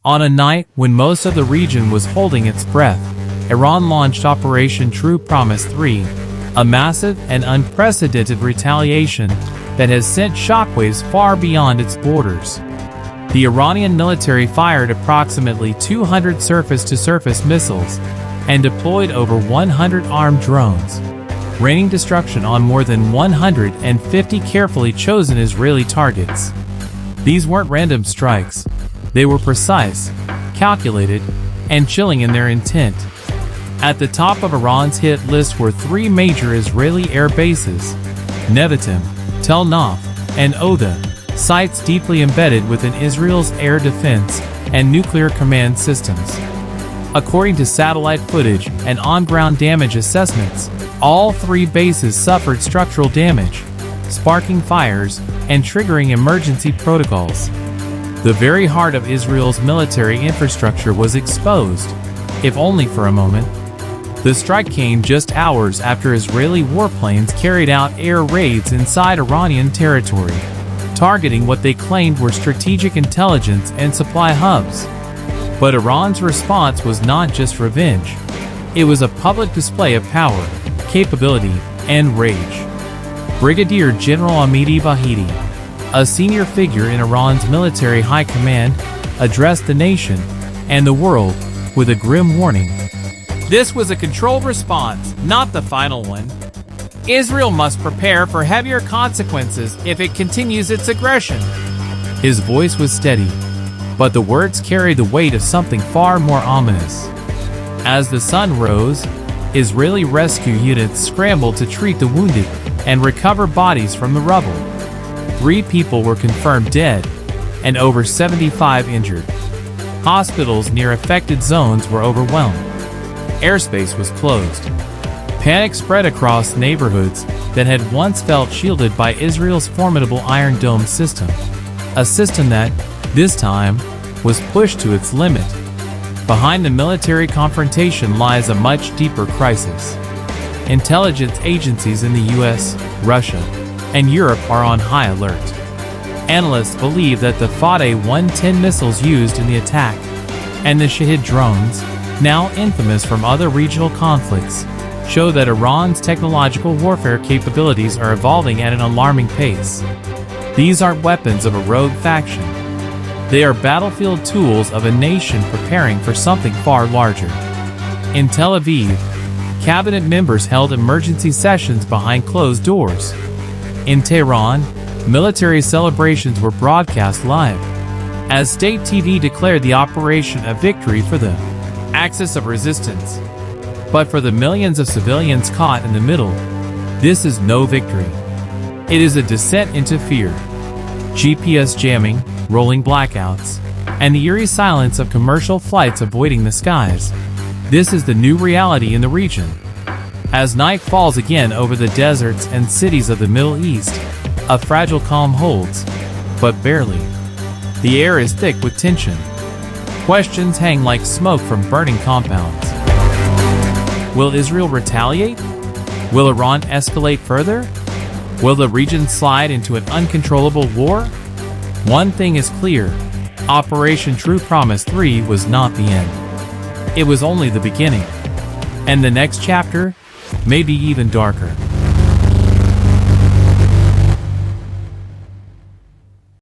On a night when most of the region was holding its breath, Iran launched Operation True Promise 3, a massive and unprecedented retaliation that has sent shockwaves far beyond its borders. The Iranian military fired approximately 200 surface-to-surface missiles and deployed over 100 armed drones, raining destruction on more than 150 carefully chosen Israeli targets. These weren't random strikes. They were precise, calculated, and chilling in their intent. At the top of Iran's hit list were three major Israeli air bases: Nevatim, Tel Nof, and Ovda, sites deeply embedded within Israel's air defense and nuclear command systems. According to satellite footage and on-ground damage assessments, all three bases suffered structural damage, sparking fires and triggering emergency protocols. The very heart of Israel's military infrastructure was exposed, if only for a moment. The strike came just hours after Israeli warplanes carried out air raids inside Iranian territory, targeting what they claimed were strategic intelligence and supply hubs. But Iran's response was not just revenge. It was a public display of power, capability, and rage. Brigadier General Amidi Vahidi, a senior figure in Iran's military high command, addressed the nation and the world with a grim warning. This was a controlled response, not the final one. Israel must prepare for heavier consequences if it continues its aggression. His voice was steady, but the words carried the weight of something far more ominous. As the sun rose, Israeli rescue units scrambled to treat the wounded and recover bodies from the rubble. 3 people were confirmed dead, and over 75 injured. Hospitals near affected zones were overwhelmed. Airspace was closed. Panic spread across neighborhoods that had once felt shielded by Israel's formidable Iron Dome system, a system that, this time, was pushed to its limit. Behind the military confrontation lies a much deeper crisis. Intelligence agencies in the US, Russia, and Europe are on high alert. Analysts believe that the Fateh 110 missiles used in the attack, and the Shahid drones, now infamous from other regional conflicts, show that Iran's technological warfare capabilities are evolving at an alarming pace. These aren't weapons of a rogue faction. They are battlefield tools of a nation preparing for something far larger. In Tel Aviv, cabinet members held emergency sessions behind closed doors. In Tehran, military celebrations were broadcast live, as state TV declared the operation a victory for the axis of resistance. But for the millions of civilians caught in the middle, this is no victory. It is a descent into fear. GPS jamming, rolling blackouts, and the eerie silence of commercial flights avoiding the skies. This is the new reality in the region. As night falls again over the deserts and cities of the Middle East, a fragile calm holds, but barely. The air is thick with tension. Questions hang like smoke from burning compounds. Will Israel retaliate? Will Iran escalate further? Will the region slide into an uncontrollable war? One thing is clear: Operation True Promise 3 was not the end. It was only the beginning. And the next chapter may be even darker.